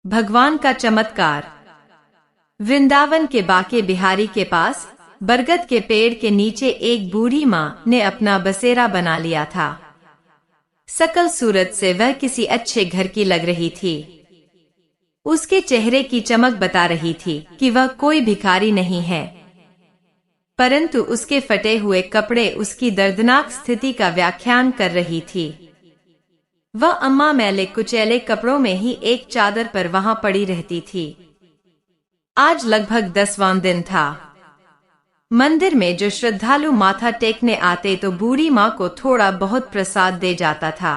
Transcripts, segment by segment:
भगवान का चमत्कार। वृंदावन के बाके बिहारी के पास बरगद के पेड़ के नीचे एक बूढ़ी माँ ने अपना बसेरा बना लिया था। सकल सूरत से वह किसी अच्छे घर की लग रही थी। उसके चेहरे की चमक बता रही थी कि वह कोई भिखारी नहीं है, परंतु उसके फटे हुए कपड़े उसकी दर्दनाक स्थिति का व्याख्यान कर रही थी। वह अम्मा मैले कुचैले कपड़ों में ही एक चादर पर वहां पड़ी रहती थी। आज लगभग 10वां दिन था। मंदिर में जो श्रद्धालु माथा टेकने आते तो बूढ़ी माँ को थोड़ा बहुत प्रसाद दे जाता था,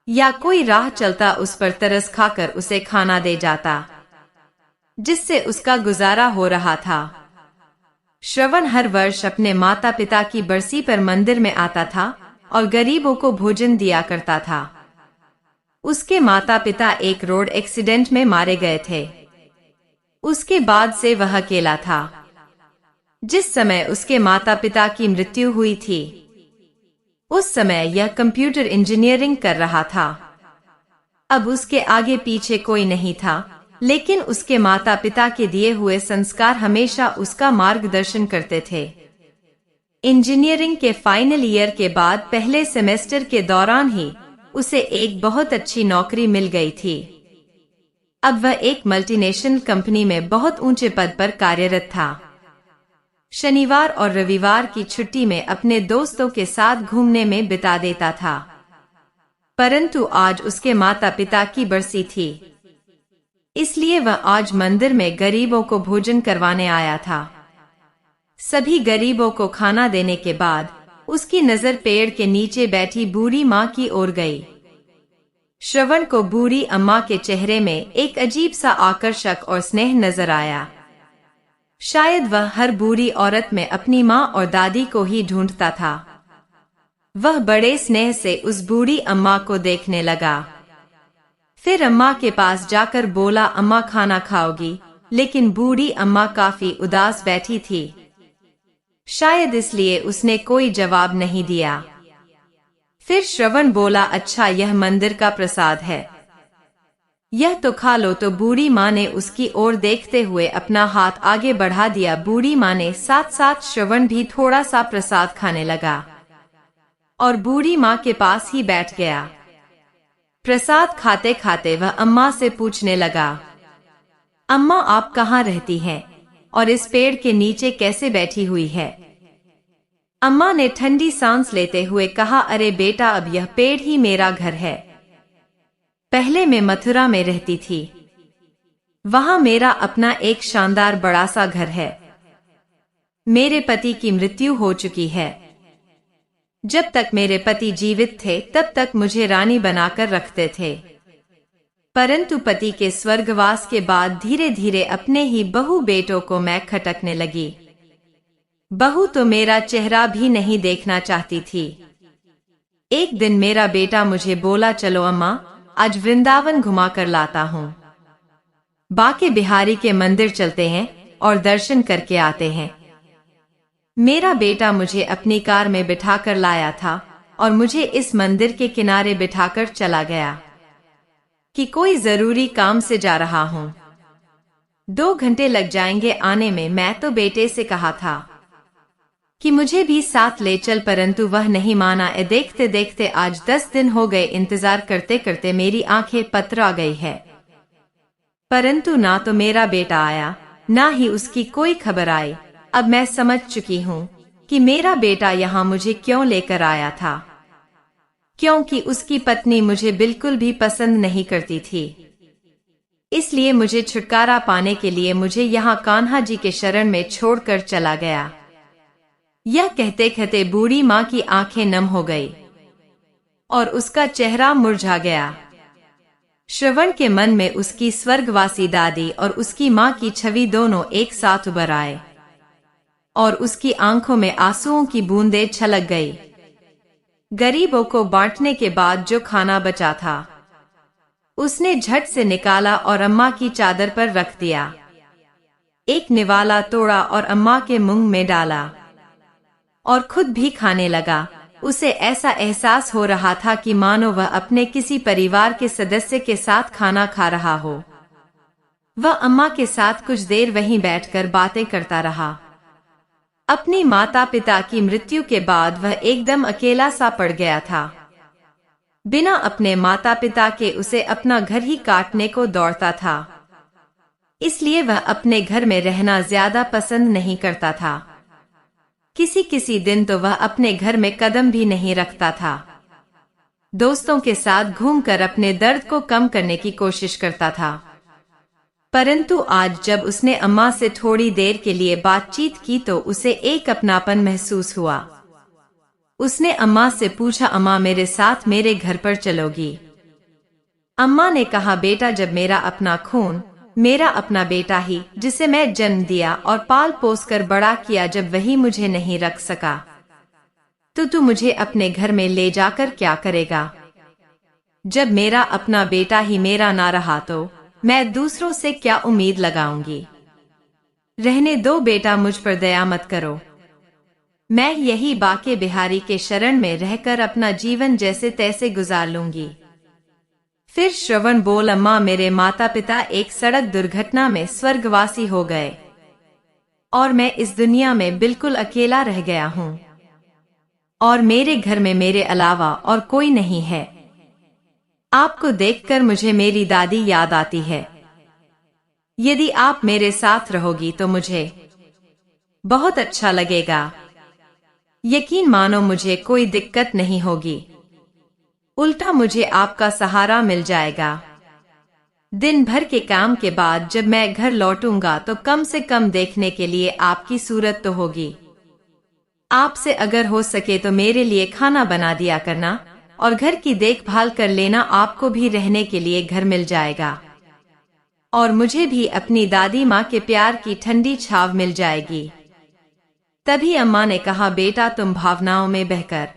या कोई राह चलता उस पर तरस खाकर उसे खाना दे जाता, जिससे उसका गुजारा हो रहा था। श्रवण हर वर्ष अपने माता पिता की बरसी पर मंदिर में आता था और गरीबों को भोजन दिया करता था। उसके माता पिता एक रोड एक्सीडेंट में मारे गए थे। उसके बाद से वह अकेला था। जिस समय उसके माता पिता की मृत्यु हुई थी, उस समय यह कंप्यूटर इंजीनियरिंग कर रहा था। अब उसके आगे पीछे कोई नहीं था, लेकिन उसके माता पिता के दिए हुए संस्कार हमेशा उसका मार्गदर्शन करते थे। इंजीनियरिंग के फाइनल ईयर के बाद पहले सेमेस्टर के दौरान ही उसे एक बहुत अच्छी नौकरी मिल गई थी। अब वह एक मल्टीनेशनल कंपनी में बहुत ऊंचे पद पर कार्यरत था। शनिवार और रविवार की छुट्टी में अपने दोस्तों के साथ घूमने में बिता देता था, परंतु आज उसके माता पिता की बरसी थी, इसलिए वह आज मंदिर में गरीबों को भोजन करवाने आया था। सभी गरीबों को खाना देने के बाद उसकी नजर पेड़ के नीचे बैठी बूढ़ी माँ की ओर गई। श्रवण को बूढ़ी अम्मा के चेहरे में एक अजीब सा आकर्षक और स्नेह नजर आया। शायद वह हर बूढ़ी औरत में अपनी माँ और दादी को ही ढूंढता था। वह बड़े स्नेह से उस बूढ़ी अम्मा को देखने लगा। फिर अम्मा के पास जाकर बोला, अम्मा खाना खाओगी? लेकिन बूढ़ी अम्मा काफी उदास बैठी थी। शायद इसलिए उसने कोई जवाब नहीं दिया। फिर श्रवण बोला, अच्छा यह मंदिर का प्रसाद है, यह तो खा लो। तो बूढ़ी माँ ने उसकी ओर देखते हुए अपना हाथ आगे बढ़ा दिया। बूढ़ी माँ ने साथ साथ श्रवण भी थोड़ा सा प्रसाद खाने लगा और बूढ़ी माँ के पास ही बैठ गया। प्रसाद खाते खाते वह अम्मा से पूछने लगा, अम्मा आप कहाँ रहती हैं और इस पेड़ के नीचे कैसे बैठी हुई है? अम्मा ने ठंडी सांस लेते हुए कहा, अरे बेटा, अब यह पेड़ ही मेरा घर है। पहले मैं मथुरा में रहती थी, वहां मेरा अपना एक शानदार बड़ा सा घर है। मेरे पति की मृत्यु हो चुकी है। जब तक मेरे पति जीवित थे तब तक मुझे रानी बनाकर रखते थे, परंतु पति के स्वर्गवास के बाद धीरे धीरे अपने ही बहु बेटों को मैं खटकने लगी। बहू तो मेरा चेहरा भी नहीं देखना चाहती थी। एक दिन मेरा बेटा मुझे बोला, चलो अम्मा, आज वृंदावन घुमा कर लाता हूँ। बाके बिहारी के मंदिर चलते हैं और दर्शन करके आते हैं। मेरा बेटा मुझे अपनी कार में बिठाकर लाया था और मुझे इस मंदिर के किनारे बिठाकर चला गया कि कोई जरूरी काम से जा रहा हूँ, 2 घंटे लग जाएंगे आने में। मैं तो बेटे से कहा था कि मुझे भी साथ ले चल, परंतु वह नहीं माना। देखते देखते आज 10 दिन हो गए। इंतजार करते करते मेरी आंखें पत्र आ गई है, परंतु ना तो मेरा बेटा आया, ना ही उसकी कोई खबर आई। अब मैं समझ चुकी हूँ कि मेरा बेटा यहाँ मुझे क्यों लेकर आया था, क्योंकि उसकी पत्नी मुझे बिल्कुल भी पसंद नहीं करती थी। इसलिए मुझे छुटकारा पाने के लिए मुझे यहाँ कान्हा जी के शरण में छोड़कर चला गया। यह कहते कहते बूढ़ी माँ की आंखें नम हो गई और उसका चेहरा मुरझा गया। श्रवण के मन में उसकी स्वर्गवासी दादी और उसकी माँ की छवि दोनों एक साथ उभर आए और उसकी आंखों में आंसुओं की बूंदें छलक गई। गरीबों को बांटने के बाद जो खाना बचा था उसने झट से निकाला और अम्मा की चादर पर रख दिया। एक निवाला तोड़ा और अम्मा के मुंह में डाला और खुद भी खाने लगा, उसे ऐसा एहसास हो रहा था कि मानो वह अपने किसी परिवार के सदस्य के साथ खाना खा रहा हो। वह अम्मा के साथ कुछ देर वहीं बैठकर बातें करता रहा। अपनी माता पिता की मृत्यु के बाद वह एकदम अकेला सा पड़ गया था। बिना अपने माता पिता के उसे अपना घर ही काटने को दौड़ता था। इसलिए वह अपने घर में रहना ज्यादा पसंद नहीं करता था। किसी किसी दिन तो वह अपने घर में कदम भी नहीं रखता था। दोस्तों के साथ घूमकर अपने दर्द को कम करने की कोशिश करता था। परंतु आज जब उसने अम्मा से थोड़ी देर के लिए बातचीत की तो उसे एक अपनापन महसूस हुआ। उसने अम्मा से पूछा, अम्मा मेरे साथ मेरे घर पर चलोगी? अम्मा ने कहा, बेटा जब मेरा अपना खून, मेरा अपना बेटा ही जिसे मैं जन्म दिया और पाल पोस कर बड़ा किया, जब वही मुझे नहीं रख सका तो तू मुझे अपने घर में ले जाकर क्या करेगा? जब मेरा अपना बेटा ही मेरा ना रहा तो मैं दूसरों से क्या उम्मीद लगाऊंगी? रहने दो बेटा, मुझ पर दया मत करो। मैं यही बाके बिहारी के शरण में रहकर अपना जीवन जैसे तैसे गुजार लूंगी। फिर श्रवण बोल, अम्मा मेरे माता पिता एक सड़क दुर्घटना में स्वर्गवासी हो गए और मैं इस दुनिया में बिल्कुल अकेला रह गया हूँ और मेरे घर में मेरे अलावा और कोई नहीं है। आपको देखकर मुझे मेरी दादी याद आती है। यदि आप मेरे साथ रहोगी तो मुझे बहुत अच्छा लगेगा। यकीन मानो मुझे कोई दिक्कत नहीं होगी, उल्टा मुझे आपका सहारा मिल जाएगा। दिन भर के काम के बाद जब मैं घर लौटूंगा तो कम से कम देखने के लिए आपकी सूरत तो होगी। आपसे अगर हो सके तो मेरे लिए खाना बना दिया करना और घर की देखभाल कर लेना। आपको भी रहने के लिए घर मिल जाएगा और मुझे भी अपनी दादी माँ के प्यार की ठंडी छाव मिल जाएगी। तभी अम्मा ने कहा, बेटा तुम भावनाओं में बहकर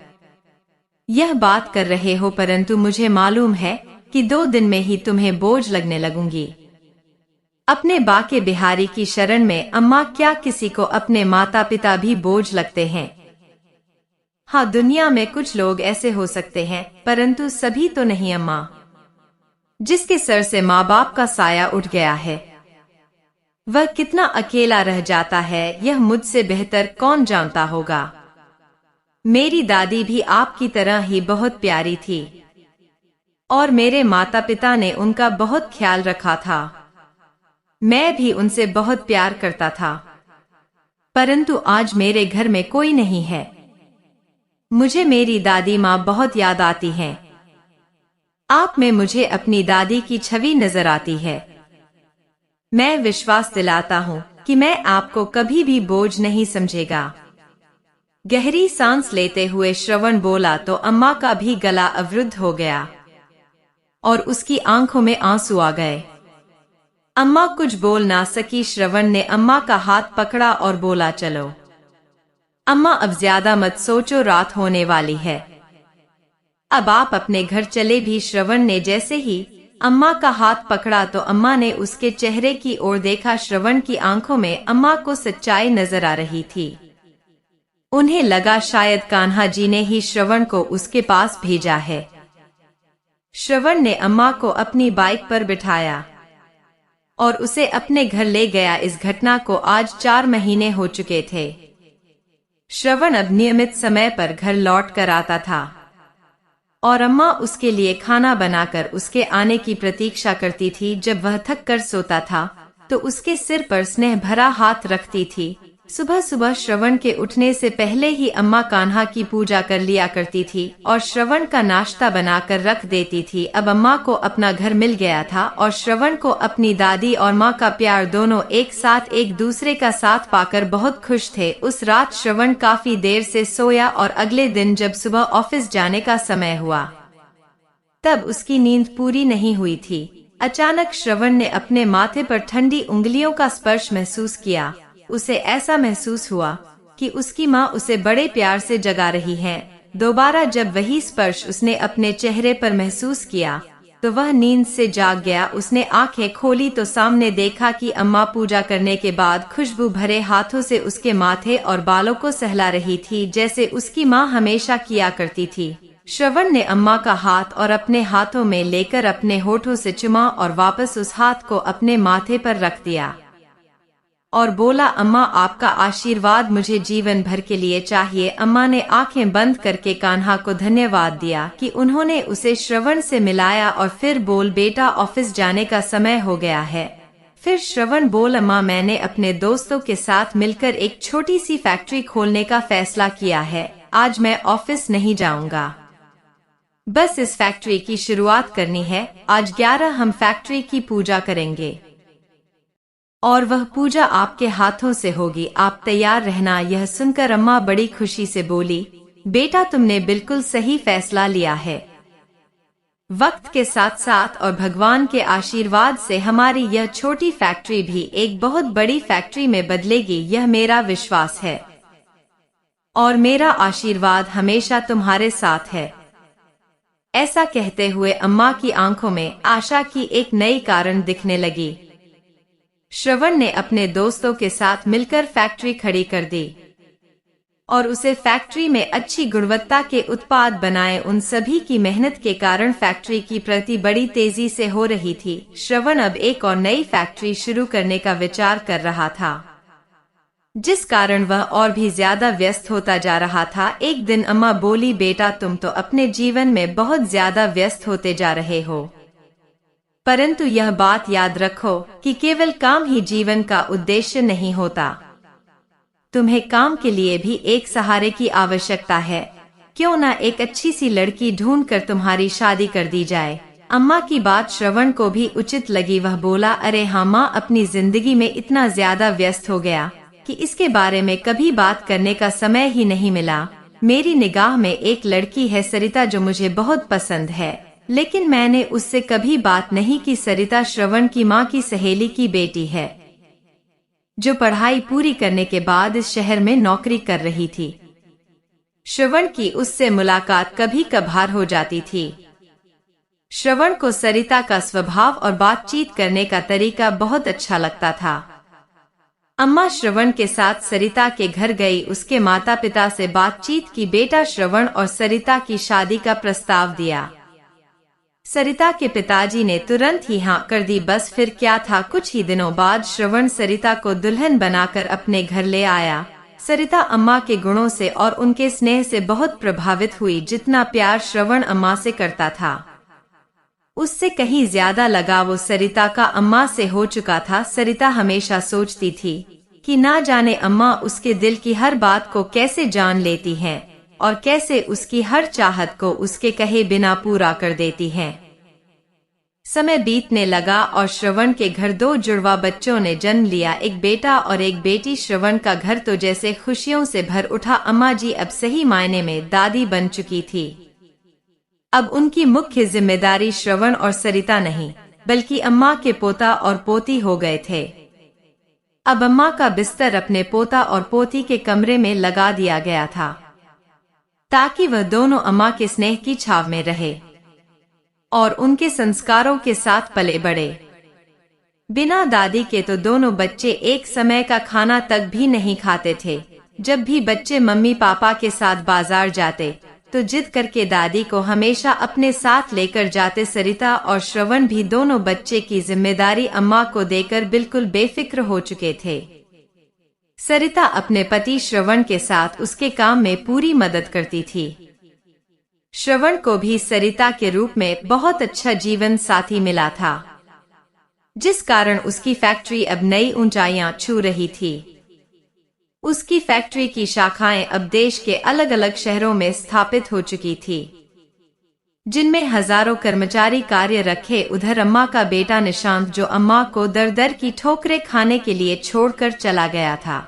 यह बात कर रहे हो, परंतु मुझे मालूम है कि 2 दिन में ही तुम्हें बोझ लगने लगूंगी। अपने बाके बिहारी की शरण में अम्मा, क्या किसी को अपने माता पिता भी बोझ लगते हैं? हाँ, दुनिया में कुछ लोग ऐसे हो सकते हैं, परंतु सभी तो नहीं अम्मा। जिसके सर से माँ बाप का साया उठ गया है वह कितना अकेला रह जाता है, यह मुझसे बेहतर कौन जानता होगा। मेरी दादी भी आपकी तरह ही बहुत प्यारी थी और मेरे माता पिता ने उनका बहुत ख्याल रखा था। मैं भी उनसे बहुत प्यार करता था, परंतु आज मेरे घर में कोई नहीं है। मुझे मेरी दादी माँ बहुत याद आती हैं। आप में मुझे अपनी दादी की छवि नजर आती है। मैं विश्वास दिलाता हूँ कि मैं आपको कभी भी बोझ नहीं समझेगा। गहरी सांस लेते हुए श्रवण बोला तो अम्मा का भी गला अवरुद्ध हो गया और उसकी आंखों में आंसू आ गए। अम्मा कुछ बोल ना सकी। श्रवण ने अम्मा का हाथ पकड़ा और बोला, चलो अम्मा अब ज्यादा मत सोचो, रात होने वाली है, अब आप अपने घर चले भी। श्रवण ने जैसे ही अम्मा का हाथ पकड़ा तो अम्मा ने उसके चेहरे की ओर देखा। श्रवण की आंखों में अम्मा को सच्चाई नजर आ रही थी। उन्हें लगा शायद कान्हा जी ने ही श्रवण को उसके पास भेजा है। श्रवण ने अम्मा को अपनी बाइक पर बिठाया और उसे अपने घर ले गया। इस घटना को आज 4 महीने हो चुके थे। श्रवण अब नियमित समय पर घर लौट कर आता था और अम्मा उसके लिए खाना बनाकर उसके आने की प्रतीक्षा करती थी। जब वह थक कर सोता था तो उसके सिर पर स्नेह भरा हाथ रखती थी। सुबह सुबह श्रवण के उठने से पहले ही अम्मा कान्हा की पूजा कर लिया करती थी और श्रवण का नाश्ता बनाकर रख देती थी। अब अम्मा को अपना घर मिल गया था और श्रवण को अपनी दादी और माँ का प्यार दोनों एक साथ एक दूसरे का साथ पाकर बहुत खुश थे। उस रात श्रवण काफी देर से सोया और अगले दिन जब सुबह ऑफिस जाने का समय हुआ तब उसकी नींद पूरी नहीं हुई थी। अचानक श्रवण ने अपने माथे पर ठंडी उंगलियों का स्पर्श महसूस किया। उसे ऐसा महसूस हुआ कि उसकी माँ उसे बड़े प्यार से जगा रही है। दोबारा जब वही स्पर्श उसने अपने चेहरे पर महसूस किया तो वह नींद से जाग गया। उसने आंखें खोली तो सामने देखा कि अम्मा पूजा करने के बाद खुशबू भरे हाथों से उसके माथे और बालों को सहला रही थी, जैसे उसकी माँ हमेशा किया करती थी। श्रवण ने अम्मा का हाथ और अपने हाथों में लेकर अपने होठों से चुमा और वापस उस हाथ को अपने माथे पर रख दिया और बोला, अम्मा आपका आशीर्वाद मुझे जीवन भर के लिए चाहिए। अम्मा ने आंखें बंद करके कान्हा को धन्यवाद दिया कि उन्होंने उसे श्रवण से मिलाया और फिर बोल, बेटा ऑफिस जाने का समय हो गया है। फिर श्रवण बोल, अम्मा मैंने अपने दोस्तों के साथ मिलकर एक छोटी सी फैक्ट्री खोलने का फैसला किया है। आज मैं ऑफिस नहीं जाऊंगा, बस इस फैक्ट्री की शुरुआत करनी है। आज 11 हम फैक्ट्री की पूजा करेंगे और वह पूजा आपके हाथों से होगी। आप तैयार रहना। यह सुनकर अम्मा बड़ी खुशी से बोली, बेटा तुमने बिल्कुल सही फैसला लिया है। वक्त के साथ साथ और भगवान के आशीर्वाद से हमारी यह छोटी फैक्ट्री भी एक बहुत बड़ी फैक्ट्री में बदलेगी, यह मेरा विश्वास है और मेरा आशीर्वाद हमेशा तुम्हारे साथ है। ऐसा कहते हुए अम्मा की आंखों में आशा की एक नई कारण दिखने लगी। श्रवण ने अपने दोस्तों के साथ मिलकर फैक्ट्री खड़ी कर दी और उसे फैक्ट्री में अच्छी गुणवत्ता के उत्पाद बनाए। उन सभी की मेहनत के कारण फैक्ट्री की प्रगति बड़ी तेजी से हो रही थी। श्रवण अब एक और नई फैक्ट्री शुरू करने का विचार कर रहा था, जिस कारण वह और भी ज्यादा व्यस्त होता जा रहा था। एक दिन अम्मा बोली, बेटा तुम तो अपने जीवन में बहुत ज्यादा व्यस्त होते जा रहे हो, परंतु यह बात याद रखो कि केवल काम ही जीवन का उद्देश्य नहीं होता। तुम्हें काम के लिए भी एक सहारे की आवश्यकता है। क्यों न एक अच्छी सी लड़की ढूंढकर तुम्हारी शादी कर दी जाए। अम्मा की बात श्रवण को भी उचित लगी। वह बोला, अरे हाँ माँ, अपनी जिंदगी में इतना ज्यादा व्यस्त हो गया कि इसके बारे में कभी बात करने का समय ही नहीं मिला। मेरी निगाह में एक लड़की है सरिता, जो मुझे बहुत पसंद है, लेकिन मैंने उससे कभी बात नहीं की। सरिता श्रवण की माँ की सहेली की बेटी है, जो पढ़ाई पूरी करने के बाद इस शहर में नौकरी कर रही थी। श्रवण की उससे मुलाकात कभी कभार हो जाती थी। श्रवण को सरिता का स्वभाव और बातचीत करने का तरीका बहुत अच्छा लगता था। अम्मा श्रवण के साथ सरिता के घर गई, उसके माता पिता से बातचीत की। बेटा श्रवण और सरिता की शादी का प्रस्ताव दिया। सरिता के पिताजी ने तुरंत ही हाँ कर दी। बस फिर क्या था, कुछ ही दिनों बाद श्रवण सरिता को दुल्हन बनाकर अपने घर ले आया। सरिता अम्मा के गुणों से और उनके स्नेह से बहुत प्रभावित हुई। जितना प्यार श्रवण अम्मा से करता था, उससे कहीं ज्यादा लगाव वो सरिता का अम्मा से हो चुका था। सरिता हमेशा सोचती थी कि ना जाने अम्मा उसके दिल की हर बात को कैसे जान लेती हैं और कैसे उसकी हर चाहत को उसके कहे बिना पूरा कर देती हैं। समय बीतने लगा और श्रवण के घर 2 जुड़वा बच्चों ने जन्म लिया, एक बेटा और एक बेटी। श्रवण का घर तो जैसे खुशियों से भर उठा। अम्मा जी अब सही मायने में दादी बन चुकी थी। अब उनकी मुख्य जिम्मेदारी श्रवण और सरिता नहीं, बल्कि अम्मा के पोता और पोती हो गए थे। अब अम्मा का बिस्तर अपने पोता और पोती के कमरे में लगा दिया गया था, ताकि वह दोनों अम्मा के स्नेह की छाव में रहे और उनके संस्कारों के साथ पले बढ़े। बिना दादी के तो दोनों बच्चे एक समय का खाना तक भी नहीं खाते थे। जब भी बच्चे मम्मी पापा के साथ बाजार जाते तो जिद करके दादी को हमेशा अपने साथ लेकर जाते। सरिता और श्रवण भी दोनों बच्चे की जिम्मेदारी अम्मा को देकर बिल्कुल बेफिक्र हो चुके थे। सरिता अपने पति श्रवण के साथ उसके काम में पूरी मदद करती थी। श्रवण को भी सरिता के रूप में बहुत अच्छा जीवन साथी मिला था, जिस कारण उसकी फैक्ट्री अब नई ऊंचाइयां छू रही थी। उसकी फैक्ट्री की शाखाएं अब देश के अलग अलग शहरों में स्थापित हो चुकी थी, जिनमें हजारों कर्मचारी कार्य रखे। उधर अम्मा का बेटा निशांत, जो अम्मा को दर दर की ठोकरें खाने के लिए छोड़कर चला गया था,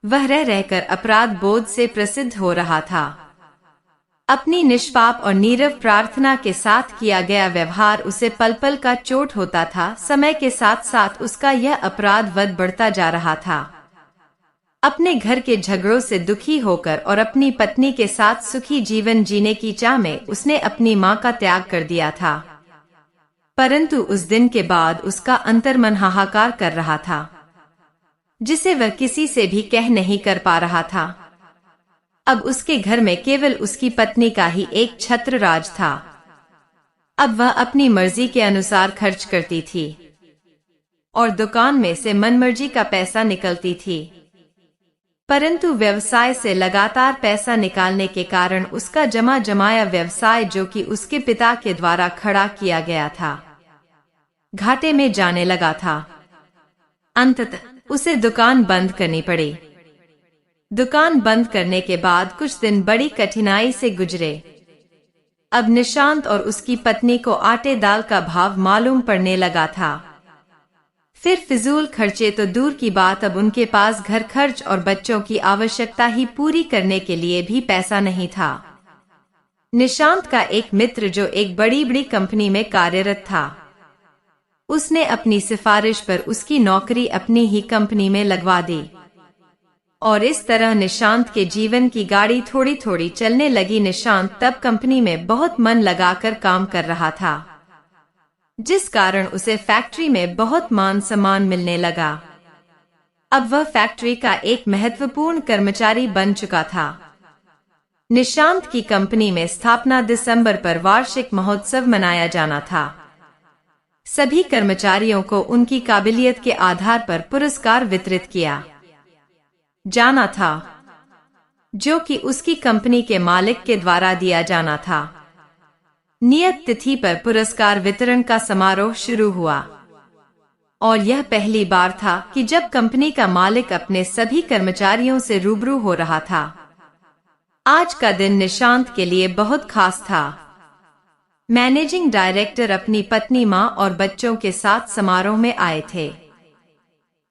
वह रह रहकर अपराध बोध से प्रसिद्ध हो रहा था। अपनी निष्पाप और नीरव प्रार्थना के साथ किया गया व्यवहार उसे पल पल का चोट होता था। समय के साथ साथ उसका यह अपराध वध बढ़ता जा रहा था। अपने घर के झगड़ों से दुखी होकर और अपनी पत्नी के साथ सुखी जीवन जीने की चाह में उसने अपनी मां का त्याग कर दिया था। परंतु उस दिन के बाद उसका अंतर्मन हाहाकार कर रहा था, जिसे वह किसी से भी कह नहीं कर पा रहा था। अब उसके घर में केवल उसकी पत्नी का ही एक छत्र राज था। अब वह अपनी मर्जी के अनुसार खर्च करती थी और दुकान में से मनमर्जी का पैसा निकलती थी। परंतु व्यवसाय से लगातार पैसा निकालने के कारण उसका जमा जमाया व्यवसाय, जो कि उसके पिता के द्वारा खड़ा किया गया था, घाटे में जाने लगा था। अंततः उसे दुकान बंद करनी पड़ी। दुकान बंद करने के बाद कुछ दिन बड़ी कठिनाई से गुजरे। अब निशांत और उसकी पत्नी को आटे दाल का भाव मालूम पड़ने लगा था। फिर फिजूल खर्चे तो दूर की बात, अब उनके पास घर खर्च और बच्चों की आवश्यकता ही पूरी करने के लिए भी पैसा नहीं था। निशांत का एक मित्र, जो एक बड़ी कंपनी में कार्यरत था, उसने अपनी सिफारिश पर उसकी नौकरी अपनी ही कंपनी में लगवा दी और इस तरह निशांत के जीवन की गाड़ी थोड़ी थोड़ी चलने लगी। निशांत तब कंपनी में बहुत मन लगाकर काम कर रहा था, जिस कारण उसे फैक्ट्री में बहुत मान सम्मान मिलने लगा। अब वह फैक्ट्री का एक महत्वपूर्ण कर्मचारी बन चुका था। निशांत की कंपनी में स्थापना दिसंबर पर वार्षिक महोत्सव मनाया जाना था। सभी कर्मचारियों को उनकी काबिलियत के आधार पर पुरस्कार वितरित किया जाना था, जो कि उसकी कंपनी के मालिक के द्वारा दिया जाना था। नियत तिथि पर पुरस्कार वितरण का समारोह शुरू हुआ और यह पहली बार था कि जब कंपनी का मालिक अपने सभी कर्मचारियों से रूबरू हो रहा था। आज का दिन निशांत के लिए बहुत खास था। मैनेजिंग डायरेक्टर अपनी पत्नी, मां और बच्चों के साथ समारोह में आए थे।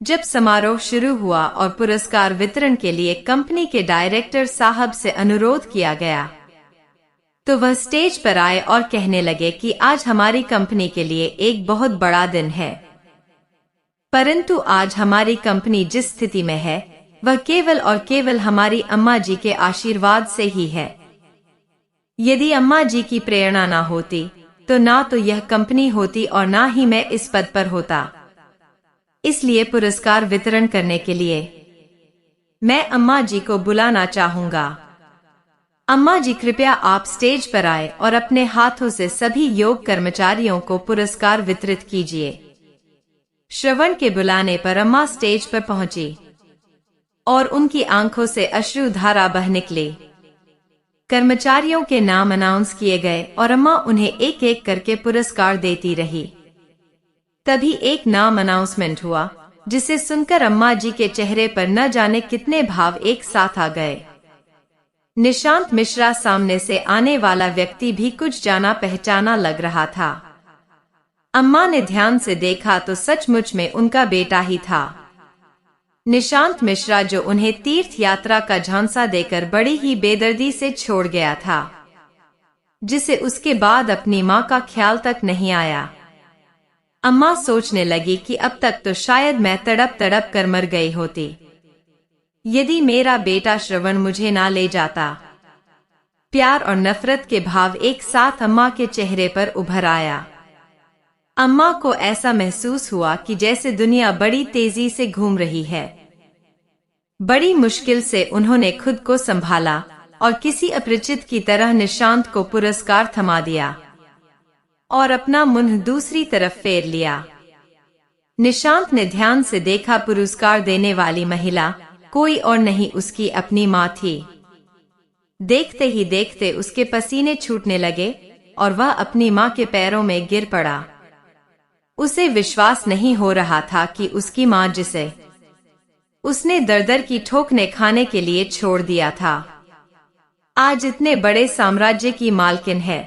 जब समारोह शुरू हुआ और पुरस्कार वितरण के लिए कंपनी के डायरेक्टर साहब से अनुरोध किया गया, तो वह स्टेज पर आए और कहने लगे कि आज हमारी कंपनी के लिए एक बहुत बड़ा दिन है। परंतु आज हमारी कंपनी जिस स्थिति में है, वह केवल और केवल हमारी अम्मा जी के आशीर्वाद से ही है। यदि अम्मा जी की प्रेरणा ना होती, तो ना तो यह कंपनी होती और ना ही मैं इस पद पर होता। इसलिए पुरस्कार वितरण करने के लिए मैं अम्मा जी को बुलाना चाहूंगा। अम्मा जी, कृपया आप स्टेज पर आए और अपने हाथों से सभी योग कर्मचारियों को पुरस्कार वितरित कीजिए। श्रवण के बुलाने पर अम्मा स्टेज पर पहुंची और उनकी आंखों से अश्रुधारा बह निकली। कर्मचारियों के नाम अनाउंस किए गए और अम्मा उन्हें एक एक करके पुरस्कार देती रही। तभी एक नाम अनाउंसमेंट हुआ, जिसे सुनकर अम्मा जी के चेहरे पर न जाने कितने भाव एक साथ आ गए। निशांत मिश्रा सामने से आने वाला व्यक्ति भी कुछ जाना पहचाना लग रहा था। अम्मा ने ध्यान से देखा तो सचमुच में उनका बेटा ही था, निशांत मिश्रा, जो उन्हें तीर्थ यात्रा का झांसा देकर बड़ी ही बेदर्दी से छोड़ गया था, जिसे उसके बाद अपनी मां का ख्याल तक नहीं आया। अम्मा सोचने लगी कि अब तक तो शायद मैं तड़प तड़प कर मर गई होती, यदि मेरा बेटा श्रवण मुझे ना ले जाता। प्यार और नफरत के भाव एक साथ अम्मा के चेहरे पर उभर आया। अम्मा को ऐसा महसूस हुआ कि जैसे दुनिया बड़ी तेजी से घूम रही है। बड़ी मुश्किल से उन्होंने खुद को संभाला और किसी अपरिचित की तरह निशांत को पुरस्कार थमा दिया और अपना मुंह दूसरी तरफ फेर लिया। निशांत ने ध्यान से देखा, पुरस्कार देने वाली महिला कोई और नहीं, उसकी अपनी मां थी। देखते ही देखते उसके पसीने छूटने लगे और वह अपनी मां के पैरों में गिर पड़ा। उसे विश्वास नहीं हो रहा था कि उसकी मां, जिसे उसने दर-दर की ठोकरें खाने के लिए छोड़ दिया था, आज इतने बड़े साम्राज्य की मालकिन है।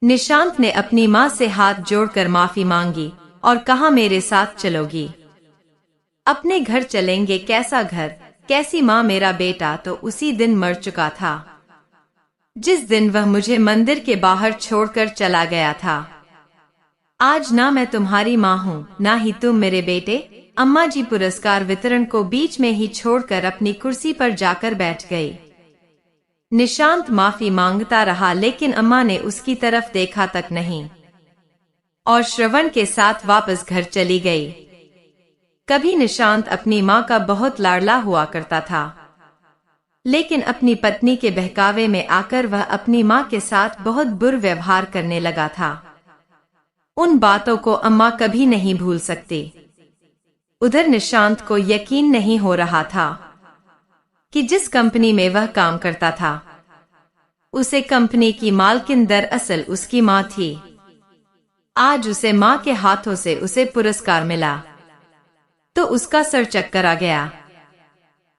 निशांत ने अपनी मां से हाथ जोड़कर माफी मांगी और कहा, मेरे साथ चलोगी? अपने घर चलेंगे? कैसा घर, कैसी मां? मेरा बेटा तो उसी दिन मर चुका था, जिस दिन वह मुझे मंदिर के बाहर छोड़कर चला गया था। आज ना मैं तुम्हारी मां हूं, ना ही तुम मेरे बेटे। अम्मा जी पुरस्कार वितरण को बीच में ही छोड़कर अपनी कुर्सी पर जाकर बैठ गई। निशांत माफी मांगता रहा, लेकिन अम्मा ने उसकी तरफ देखा तक नहीं। और श्रवण के साथ वापस घर चली गई। कभी निशांत अपनी माँ का बहुत लाडला हुआ करता था, लेकिन अपनी पत्नी के बहकावे में आकर वह अपनी माँ के साथ बहुत दुर्व्यवहार करने लगा था। उन बातों को अम्मा कभी नहीं भूल सकती। उधर निशांत को यकीन नहीं हो रहा था कि जिस कंपनी में वह काम करता था, उसे कंपनी की मालकिन दरअसल उसकी माँ थी। आज उसे माँ के हाथों से उसे पुरस्कार मिला तो उसका सर चक्कर आ गया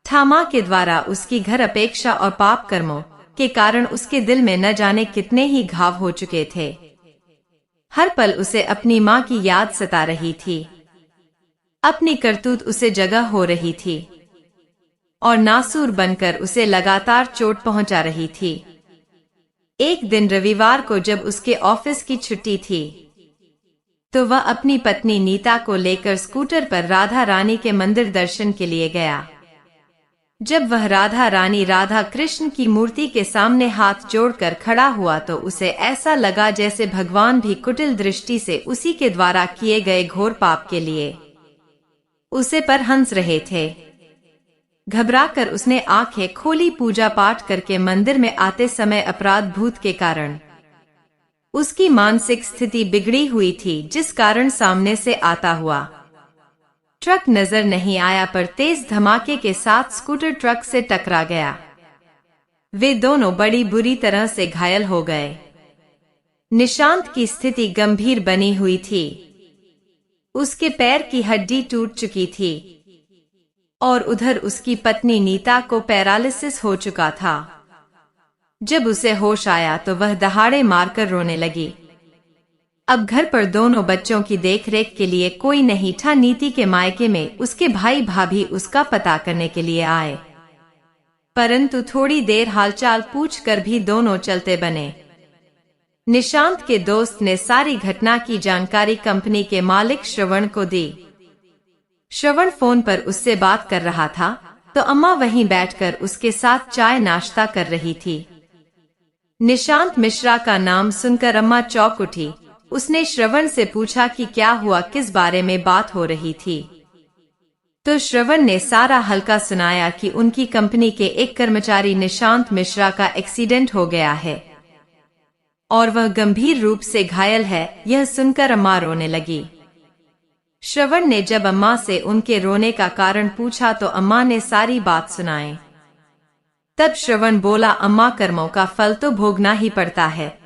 था। माँ के द्वारा उसकी घर अपेक्षा और पाप कर्मों के कारण उसके दिल में न जाने कितने ही घाव हो चुके थे। हर पल उसे अपनी माँ की याद सता रही थी। अपनी करतूत उसे जगह हो रही थी और नासूर बनकर उसे लगातार चोट पहुंचा रही थी। एक दिन रविवार को जब उसके ऑफिस की छुट्टी थी, तो वह अपनी पत्नी नीता को लेकर स्कूटर पर राधा रानी के मंदिर दर्शन के लिए गया। जब वह राधा रानी राधा कृष्ण की मूर्ति के सामने हाथ जोड़कर खड़ा हुआ तो उसे ऐसा लगा जैसे भगवान भी कुटिल दृष्टि से उसी के द्वारा किए गए घोर पाप के लिए उसे पर हंस रहे थे। घबराकर उसने आंखें खोली। पूजा पाठ करके मंदिर में आते समय अपराध भूत के कारण उसकी मानसिक स्थिति बिगड़ी हुई थी, जिस कारण सामने से आता हुआ ट्रक नजर नहीं आया पर तेज धमाके के साथ स्कूटर ट्रक से टकरा गया। वे दोनों बड़ी बुरी तरह से घायल हो गए। निशांत की स्थिति गंभीर बनी हुई थी। उसके पैर की हड्डी टूट चुकी थी और उधर उसकी पत्नी नीता को पैरालिसिस हो चुका था। जब उसे होश आया तो वह दहाड़े मारकर रोने लगी। अब घर पर दोनों बच्चों की देखरेख के लिए कोई नहीं था। नीति के मायके में उसके भाई भाभी उसका पता करने के लिए आए, परंतु थोड़ी देर हालचाल पूछकर भी दोनों चलते बने। निशांत के दोस्त ने सारी घटना की जानकारी कंपनी के मालिक श्रवण को दी। श्रवण फोन पर उससे बात कर रहा था तो अम्मा वहीं बैठकर उसके साथ चाय नाश्ता कर रही थी। निशांत मिश्रा का नाम सुनकर अम्मा चौंक उठी। उसने श्रवण से पूछा कि क्या हुआ, किस बारे में बात हो रही थी। तो श्रवण ने सारा हल्का सुनाया कि उनकी कंपनी के एक कर्मचारी निशांत मिश्रा का एक्सीडेंट हो गया है और वह गंभीर रूप से घायल है। यह सुनकर अम्मा रोने लगी। श्रवण ने जब अम्मा से उनके रोने का कारण पूछा तो अम्मा ने सारी बात सुनाई। तब श्रवण बोला, अम्मा, कर्मों का फल तो भोगना ही पड़ता है।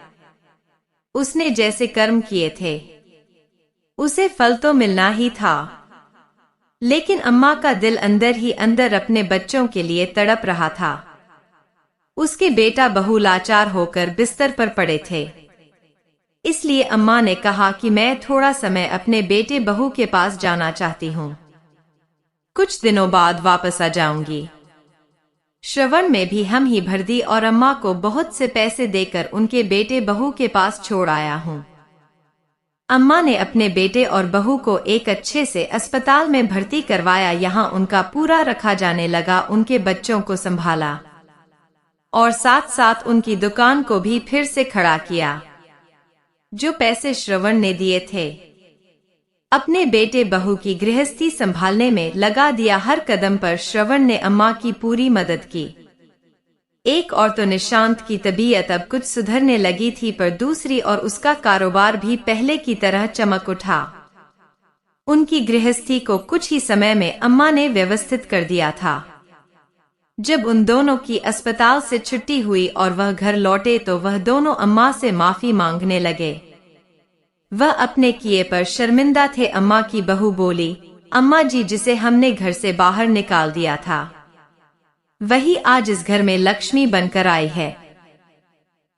उसने जैसे कर्म किए थे उसे फल तो मिलना ही था। लेकिन अम्मा का दिल अंदर ही अंदर अपने बच्चों के लिए तड़प रहा था। उसके बेटा बहू लाचार होकर बिस्तर पर पड़े थे। इसलिए अम्मा ने कहा कि मैं थोड़ा समय अपने बेटे बहू के पास जाना चाहती हूँ, कुछ दिनों बाद वापस आ जाऊंगी। श्रवण में भी हम ही भर दी और अम्मा को बहुत से पैसे देकर उनके बेटे बहू के पास छोड़ आया हूँ। अम्मा ने अपने बेटे और बहू को एक अच्छे से अस्पताल में भर्ती करवाया। यहाँ उनका पूरा रखा जाने लगा, उनके बच्चों को संभाला और साथ साथ उनकी दुकान को भी फिर से खड़ा किया। जो पैसे श्रवण ने दिए थे अपने बेटे बहू की गृहस्थी संभालने में लगा दिया। हर कदम पर श्रवण ने अम्मा की पूरी मदद की। एक और तो निशांत की तबीयत अब कुछ सुधरने लगी थी, पर दूसरी और उसका कारोबार भी पहले की तरह चमक उठा। उनकी गृहस्थी को कुछ ही समय में अम्मा ने व्यवस्थित कर दिया था। जब उन दोनों की अस्पताल से छुट्टी हुई और वह घर लौटे तो वह दोनों अम्मा से माफी मांगने लगे। वह अपने किए पर शर्मिंदा थे। अम्मा की बहू बोली, अम्मा जी, जिसे हमने घर से बाहर निकाल दिया था वही आज इस घर में लक्ष्मी बनकर आई है।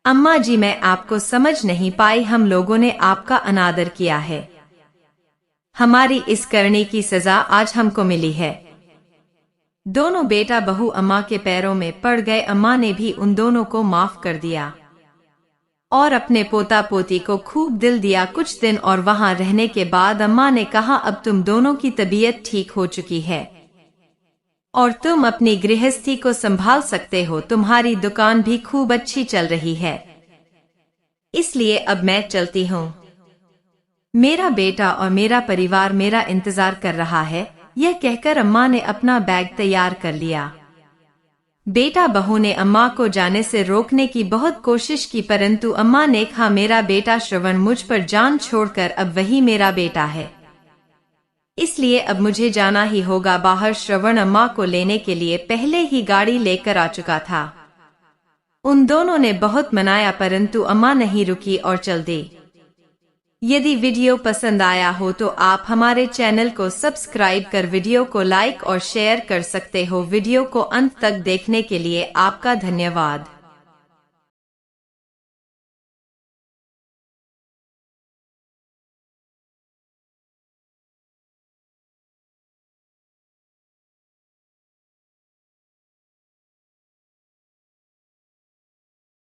अम्मा जी, मैं आपको समझ नहीं पाई। हम लोगों ने आपका अनादर किया है। हमारी इस करने की सजा आज हमको मिली है। दोनों बेटा बहू अम्मा के पैरों में पड़ गए। अम्मा ने भी उन दोनों को माफ कर दिया और अपने पोता पोती को खूब दिल दिया। कुछ दिन और वहां रहने के बाद अम्मा ने कहा, अब तुम दोनों की तबीयत ठीक हो चुकी है और तुम अपनी गृहस्थी को संभाल सकते हो। तुम्हारी दुकान भी खूब अच्छी चल रही है, इसलिए अब मैं चलती हूँ। मेरा बेटा और मेरा परिवार मेरा इंतजार कर रहा है। यह कहकर अम्मा ने अपना बैग तैयार कर लिया। बेटा बहू ने अम्मा को जाने से रोकने की बहुत कोशिश की, परंतु अम्मा ने कहा, मेरा बेटा श्रवण मुझ पर जान छोड़कर अब वही मेरा बेटा है, इसलिए अब मुझे जाना ही होगा बाहर। श्रवण अम्मा को लेने के लिए पहले ही गाड़ी लेकर आ चुका था। उन दोनों ने बहुत मनाया, परंतु अम्मा नहीं रुकी और चल दी। यदि वीडियो पसंद आया हो तो आप हमारे चैनल को सब्सक्राइब कर वीडियो को लाइक और शेयर कर सकते हो। वीडियो को अंत तक देखने के लिए आपका धन्यवाद।